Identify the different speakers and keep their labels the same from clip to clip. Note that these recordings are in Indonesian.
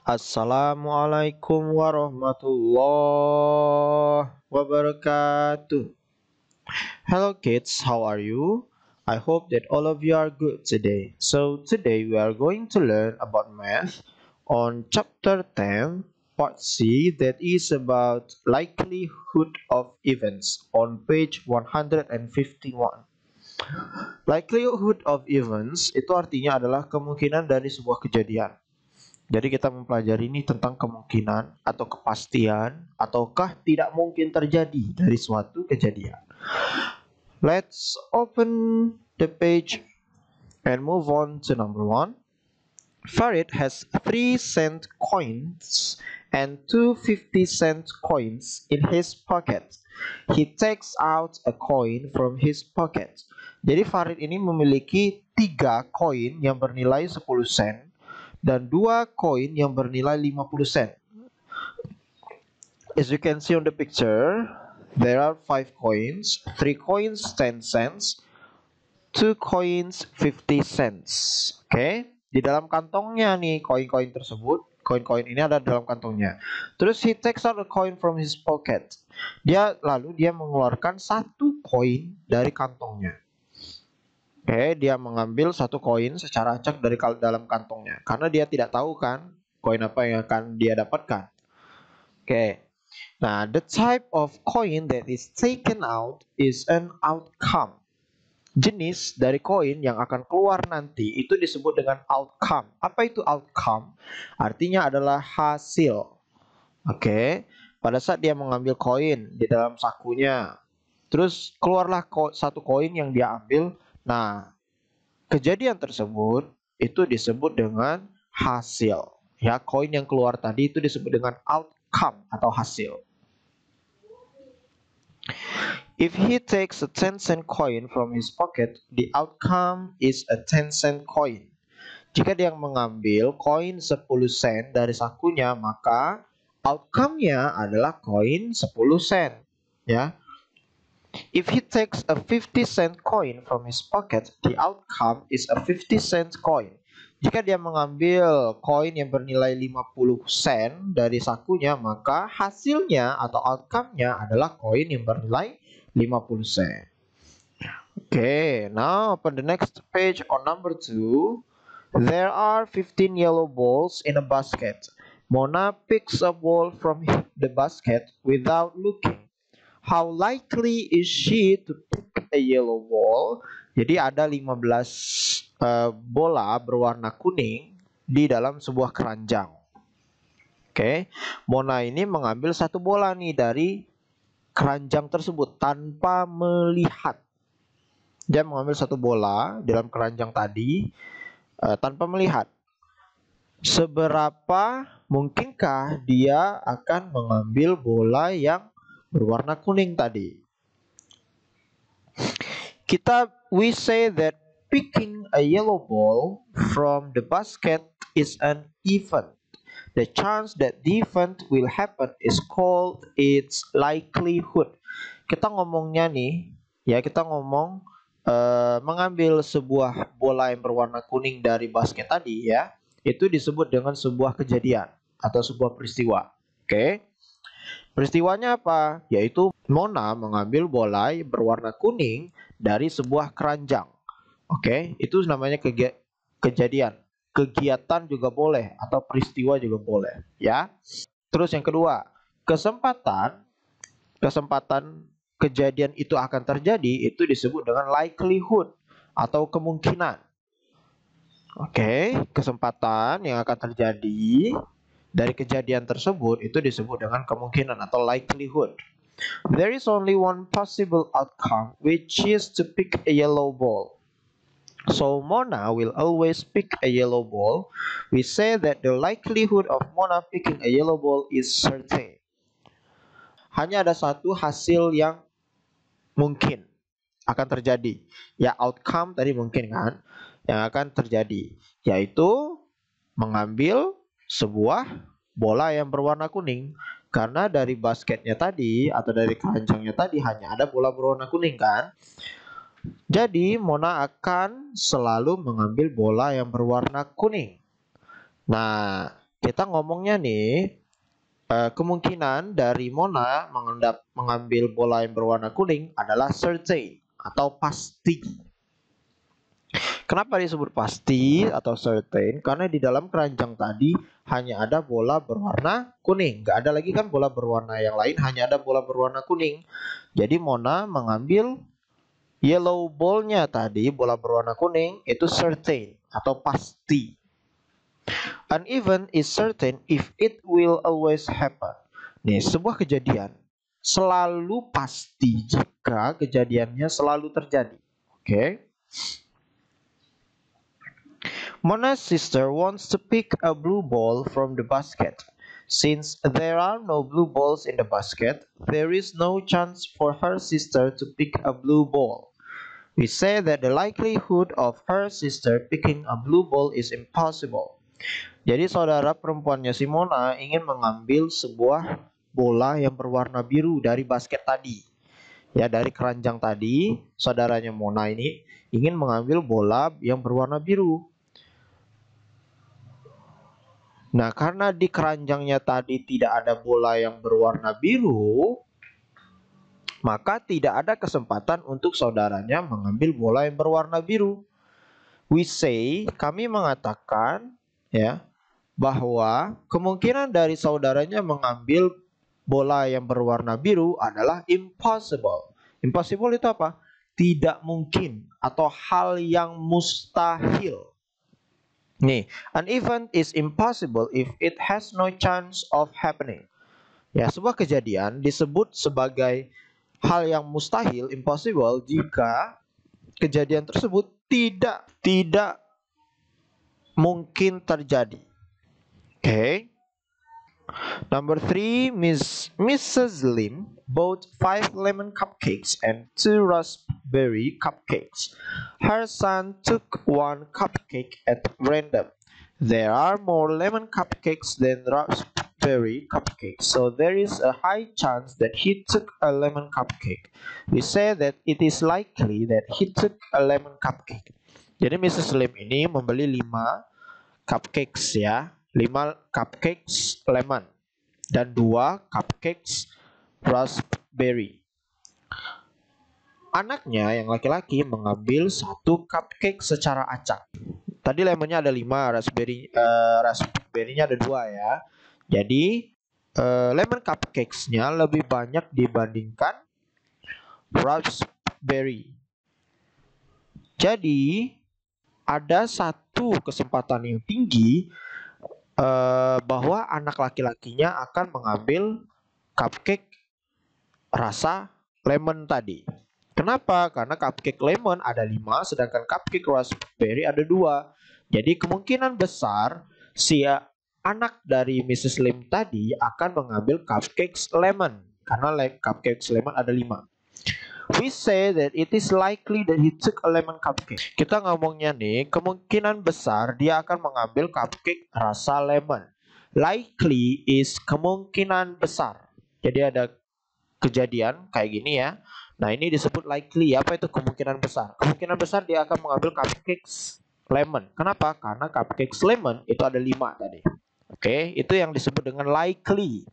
Speaker 1: Assalamualaikum warahmatullahi wabarakatuh. Hello kids, how are you? I hope that all of you are good today. So today we are going to learn about math on chapter 10 part C, that is about likelihood of events on page 151. Likelihood of events itu artinya adalah kemungkinan dari sebuah kejadian. Jadi kita mempelajari ini tentang kemungkinan atau kepastian ataukah tidak mungkin terjadi dari suatu kejadian. Let's open the page and move on to number 1. Farid has 3-cent coins and two 50-cent coins in his pocket. He takes out a coin from his pocket. Jadi Farid ini memiliki 3 koin yang bernilai 10 sen dan 2 koin yang bernilai 50 sen. As you can see on the picture, there are 5 coins, 3 coins 10 cents, 2 coins 50 cents. Oke, di dalam kantongnya nih koin-koin tersebut, koin-koin ini ada dalam kantongnya. Terus he takes out a coin from his pocket. Lalu dia mengeluarkan 1 koin dari kantongnya. Oke, dia mengambil 1 koin secara acak dari dalam kantongnya. Karena dia tidak tahu kan koin apa yang akan dia dapatkan. Oke, nah the type of coin that is taken out is an outcome. Jenis dari koin yang akan keluar nanti itu disebut dengan outcome. Apa itu outcome? Artinya adalah hasil. Oke, pada saat dia mengambil koin di dalam sakunya, terus keluarlah 1 koin yang dia ambil. Nah, kejadian tersebut itu disebut dengan hasil. Ya, koin yang keluar tadi itu disebut dengan outcome atau hasil. If he takes a 10-cent coin from his pocket, the outcome is a 10-cent coin. Jika dia mengambil koin 10 sen dari sakunya, maka outcome-nya adalah koin 10 sen. Ya. If he takes a 50-cent coin from his pocket, the outcome is a 50-cent coin. Jika dia mengambil koin yang bernilai 50 sen dari sakunya, maka hasilnya atau outcome-nya adalah koin yang bernilai 50 sen. Okay, now open the next page on number 2. There are 15 yellow balls in a basket. Mona picks a ball from the basket without looking. How likely is she to pick a yellow ball? Jadi ada 15 bola berwarna kuning di dalam sebuah keranjang. Oke, Mona ini mengambil 1 bola nih dari keranjang tersebut tanpa melihat. Dia mengambil 1 bola di dalam keranjang tadi tanpa melihat. Seberapa mungkinkah dia akan mengambil bola yang berwarna kuning tadi? We say that picking a yellow ball from the basket is an event. The chance that the event will happen is called its likelihood. Kita ngomongnya nih, ya kita ngomong mengambil sebuah bola yang berwarna kuning dari basket tadi ya, itu disebut dengan sebuah kejadian atau sebuah peristiwa. Oke. Peristiwanya apa? Yaitu Mona mengambil bola berwarna kuning dari sebuah keranjang. Oke, itu namanya kejadian. Kegiatan juga boleh atau peristiwa juga boleh, ya. Terus yang kedua, kesempatan kejadian itu akan terjadi itu disebut dengan likelihood atau kemungkinan. Oke, kesempatan yang akan terjadi dari kejadian tersebut itu disebut dengan kemungkinan atau likelihood. There is only one possible outcome, which is to pick a yellow ball. So Mona will always pick a yellow ball. We say that the likelihood of Mona picking a yellow ball is certain. Hanya ada 1 hasil yang mungkin akan terjadi. Ya, outcome tadi mungkin kan yang akan terjadi, yaitu mengambil sebuah bola yang berwarna kuning. Karena dari basketnya tadi atau dari keranjangnya tadi hanya ada bola berwarna kuning kan. Jadi Mona akan selalu mengambil bola yang berwarna kuning. Nah, kita ngomongnya nih, kemungkinan dari Mona mengambil bola yang berwarna kuning adalah certain atau pasti. Kenapa disebut pasti atau certain? Karena di dalam keranjang tadi hanya ada bola berwarna kuning. Nggak ada lagi kan bola berwarna yang lain, hanya ada bola berwarna kuning. Jadi Mona mengambil yellow ball-nya tadi, bola berwarna kuning, itu certain atau pasti. An event is certain if it will always happen. Nih, sebuah kejadian selalu pasti jika kejadiannya selalu terjadi. Oke. Mona's sister wants to pick a blue ball from the basket. Since there are no blue balls in the basket, there is no chance for her sister to pick a blue ball. We say that the likelihood of her sister picking a blue ball is impossible. Jadi saudara perempuannya si Mona ingin mengambil sebuah bola yang berwarna biru dari basket tadi. Ya, dari keranjang tadi, saudaranya Mona ini ingin mengambil bola yang berwarna biru. Nah, karena di keranjangnya tadi tidak ada bola yang berwarna biru, maka tidak ada kesempatan untuk saudaranya mengambil bola yang berwarna biru. We say, kami mengatakan, ya, bahwa kemungkinan dari saudaranya mengambil bola yang berwarna biru adalah impossible. Impossible itu apa? Tidak mungkin atau hal yang mustahil. Nih, an event is impossible if it has no chance of happening. Ya, sebuah kejadian disebut sebagai hal yang mustahil, impossible, jika kejadian tersebut tidak mungkin terjadi. Okay. Number 3, Mrs. Lim bought 5 lemon cupcakes and 2 raspberry cupcakes. Her son took 1 cupcake at random. There are more lemon cupcakes than raspberry cupcakes, so there is a high chance that he took a lemon cupcake. We say that it is likely that he took a lemon cupcake. Jadi Mrs. Lim ini membeli 5 cupcakes ya. 5 cupcakes lemon dan 2 cupcakes raspberry. Anaknya yang laki-laki mengambil 1 cupcake secara acak. Tadi lemonnya ada 5, raspberry-nya ada 2 ya. Jadi lemon cupcakes-nya lebih banyak dibandingkan raspberry. Jadi ada 1 kesempatan yang tinggi bahwa anak laki-lakinya akan mengambil cupcake rasa lemon tadi. Kenapa? Karena cupcake lemon ada 5, sedangkan cupcake raspberry ada 2. Jadi kemungkinan besar si anak dari Mrs. Lim tadi akan mengambil cupcakes lemon. Karena cupcakes lemon ada 5. We say that it is likely that he took a lemon cupcake. Kita ngomongnya nih, kemungkinan besar dia akan mengambil cupcake rasa lemon. Likely is kemungkinan besar. Jadi ada kejadian kayak gini ya. Nah, ini disebut likely. Apa itu kemungkinan besar? Kemungkinan besar dia akan mengambil cupcakes lemon. Kenapa? Karena cupcakes lemon itu ada 5 tadi. Oke, itu yang disebut dengan likely.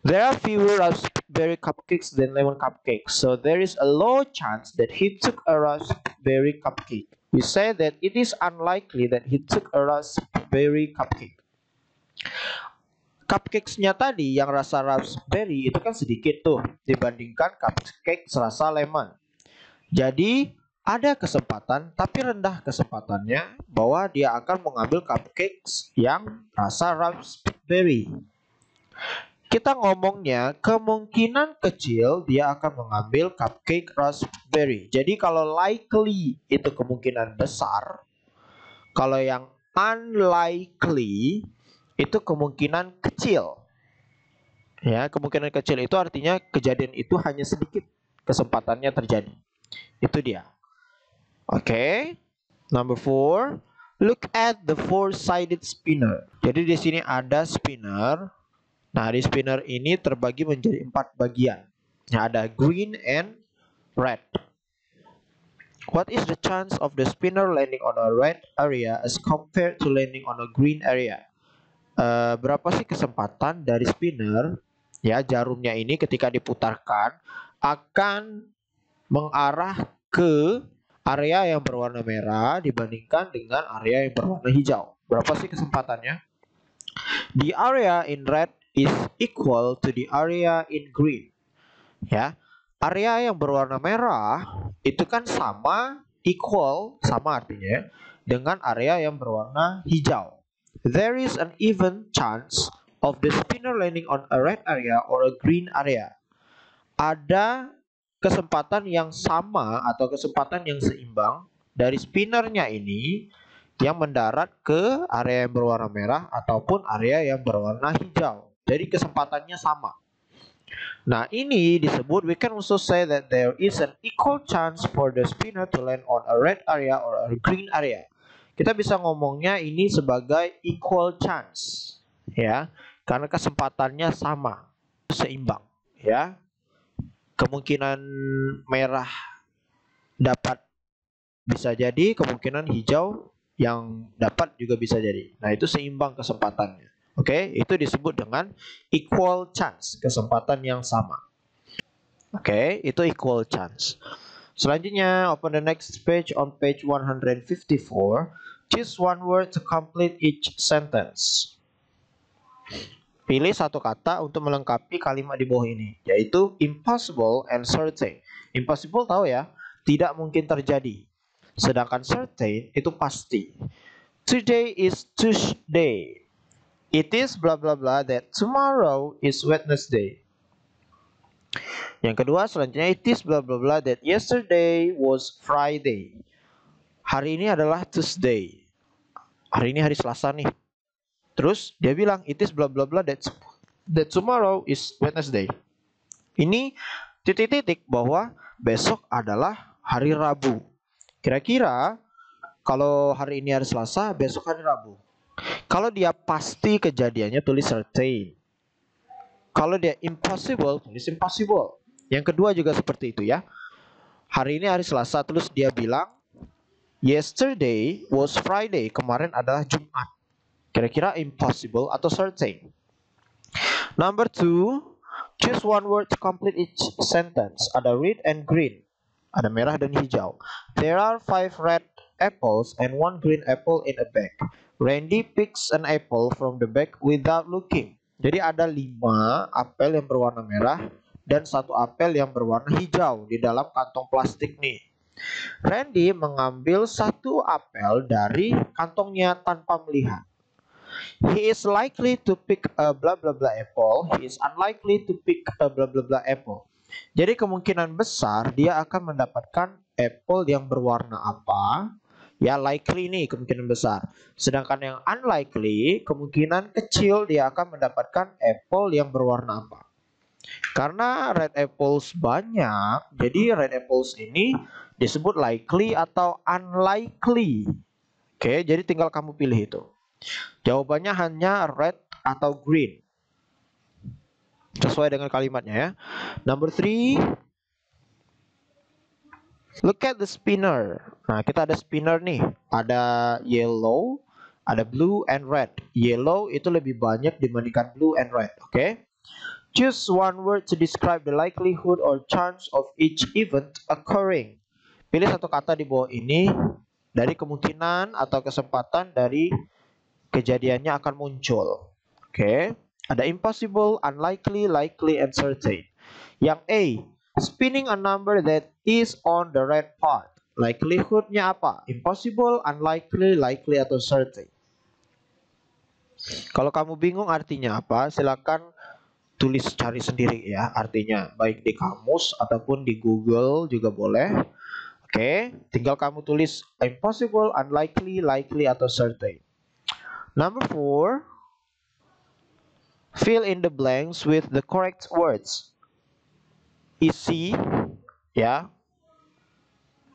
Speaker 1: There are fewer raspberry cupcakes than lemon cupcakes, so there is a low chance that he took a raspberry cupcake. We say that it is unlikely that he took a raspberry cupcake. Cupcakes-nya tadi yang rasa raspberry itu kan sedikit tuh dibandingkan cupcake rasa lemon. Jadi ada kesempatan, tapi rendah kesempatannya bahwa dia akan mengambil cupcakes yang rasa raspberry. Kita ngomongnya kemungkinan kecil dia akan mengambil cupcake raspberry. Jadi kalau likely itu kemungkinan besar, kalau yang unlikely itu kemungkinan kecil. Ya, kemungkinan kecil itu artinya kejadian itu hanya sedikit kesempatannya terjadi. Itu dia. Oke. Number 4, look at the four-sided spinner. Jadi di sini ada spinner. Nah, di spinner ini terbagi menjadi 4 bagian. Nah, ada green and red. What is the chance of the spinner landing on a red area as compared to landing on a green area? berapa sih kesempatan dari spinner ya jarumnya ini ketika diputarkan akan mengarah ke area yang berwarna merah dibandingkan dengan area yang berwarna hijau. Berapa sih kesempatannya? The area in red is equal to the area in green. Ya, area yang berwarna merah itu kan sama, equal, sama artinya dengan area yang berwarna hijau. There is an even chance of the spinner landing on a red area or a green area. Ada kesempatan yang sama atau kesempatan yang seimbang dari spinnernya ini yang mendarat ke area yang berwarna merah ataupun area yang berwarna hijau. Jadi kesempatannya sama. Nah, ini disebut, we can also say that there is an equal chance for the spinner to land on a red area or a green area. Kita bisa ngomongnya ini sebagai equal chance, ya, karena kesempatannya sama, seimbang, ya. Kemungkinan merah dapat bisa jadi, kemungkinan hijau yang dapat juga bisa jadi. Nah, itu seimbang kesempatannya. Oke, itu disebut dengan equal chance, kesempatan yang sama. Oke, itu equal chance. Selanjutnya, open the next page on page 154. Choose one word to complete each sentence. Pilih satu kata untuk melengkapi kalimat di bawah ini, yaitu impossible and certain. Impossible tahu ya, tidak mungkin terjadi. Sedangkan certain itu pasti. Today is Tuesday. It is blah blah blah that tomorrow is Wednesday. Yang kedua selanjutnya, it is blah blah blah that yesterday was Friday. Hari ini adalah Tuesday. Hari ini hari Selasa nih. Terus dia bilang it is blah blah blah that tomorrow is Wednesday. Ini titik-titik bahwa besok adalah hari Rabu. Kira-kira kalau hari ini hari Selasa, besok hari Rabu. Kalau dia pasti kejadiannya tulis certain. Kalau dia impossible, tulis impossible. Yang kedua juga seperti itu ya. Hari ini hari Selasa, terus dia bilang yesterday was Friday. Kemarin adalah Jumat. Kira-kira impossible atau certain. Number 2, choose one word to complete each sentence. Ada red and green. Ada merah dan hijau. There are 5 red apples and 1 green apple in a bag. Randy picks an apple from the bag without looking. Jadi ada 5 apel yang berwarna merah dan 1 apel yang berwarna hijau di dalam kantong plastik nih. Randy mengambil 1 apel dari kantongnya tanpa melihat. He is likely to pick a blah blah blah apple. He is unlikely to pick a blah blah blah apple. Jadi kemungkinan besar dia akan mendapatkan apple yang berwarna apa? Ya, likely nih kemungkinan besar. Sedangkan yang unlikely kemungkinan kecil dia akan mendapatkan apple yang berwarna apa? Karena red apples banyak, jadi red apples ini disebut likely atau unlikely. Oke, jadi tinggal kamu pilih itu. Jawabannya hanya red atau green. Sesuai dengan kalimatnya ya. Number 3. Look at the spinner. Nah, kita ada spinner nih. Ada yellow, ada blue and red. Yellow itu lebih banyak dibandingkan blue and red. Oke. Choose one word to describe the likelihood or chance of each event occurring. Pilih satu kata di bawah ini dari kemungkinan atau kesempatan dari kejadiannya akan muncul. Oke. Ada impossible, unlikely, likely, and certain. Yang A, spinning a number that is on the red part. Likelihoodnya apa? Impossible, unlikely, likely, atau certain. Kalau kamu bingung artinya apa, silakan tulis cari sendiri ya artinya. Baik di kamus ataupun di Google juga boleh. Oke, tinggal kamu tulis impossible, unlikely, likely, atau certain. Number 4, fill in the blanks with the correct words. Isi ya,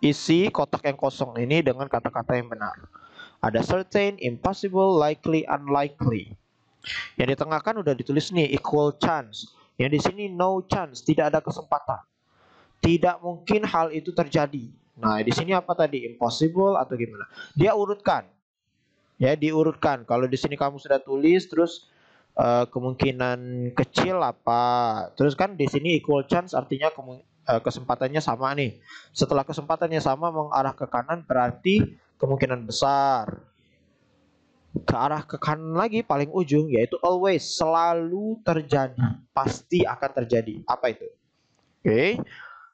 Speaker 1: isi kotak yang kosong ini dengan kata-kata yang benar. Ada certain, impossible, likely, unlikely. Yang di tengah kan udah ditulis nih equal chance. Yang di sini no chance, tidak ada kesempatan. Tidak mungkin hal itu terjadi. Nah, di sini apa tadi? Impossible atau gimana? Dia urutkan. Ya, diurutkan. Kalau di sini kamu sudah tulis, terus kemungkinan kecil apa? Terus kan di sini equal chance artinya kesempatannya sama nih. Setelah kesempatannya sama mengarah ke kanan berarti kemungkinan besar. Ke arah ke kanan lagi paling ujung yaitu always, selalu terjadi, pasti akan terjadi. Apa itu? Oke,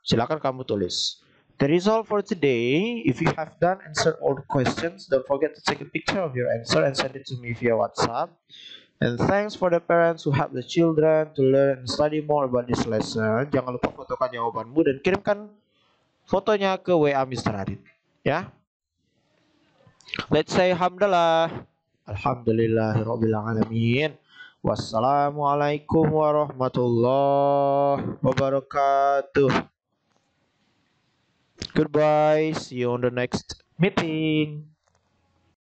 Speaker 1: silakan kamu tulis. The result for today, if you have done answer all the questions, don't forget to take a picture of your answer and send it to me via WhatsApp. And thanks for the parents who help the children to learn and study more about this lesson. Jangan lupa fotokan jawabanmu dan kirimkan fotonya ke WA Mr. Adit. Ya, let's say Alhamdulillah. Alhamdulillahirrabbilalamin. Wassalamualaikum warahmatullahi wabarakatuh. Goodbye. See you on the next meeting.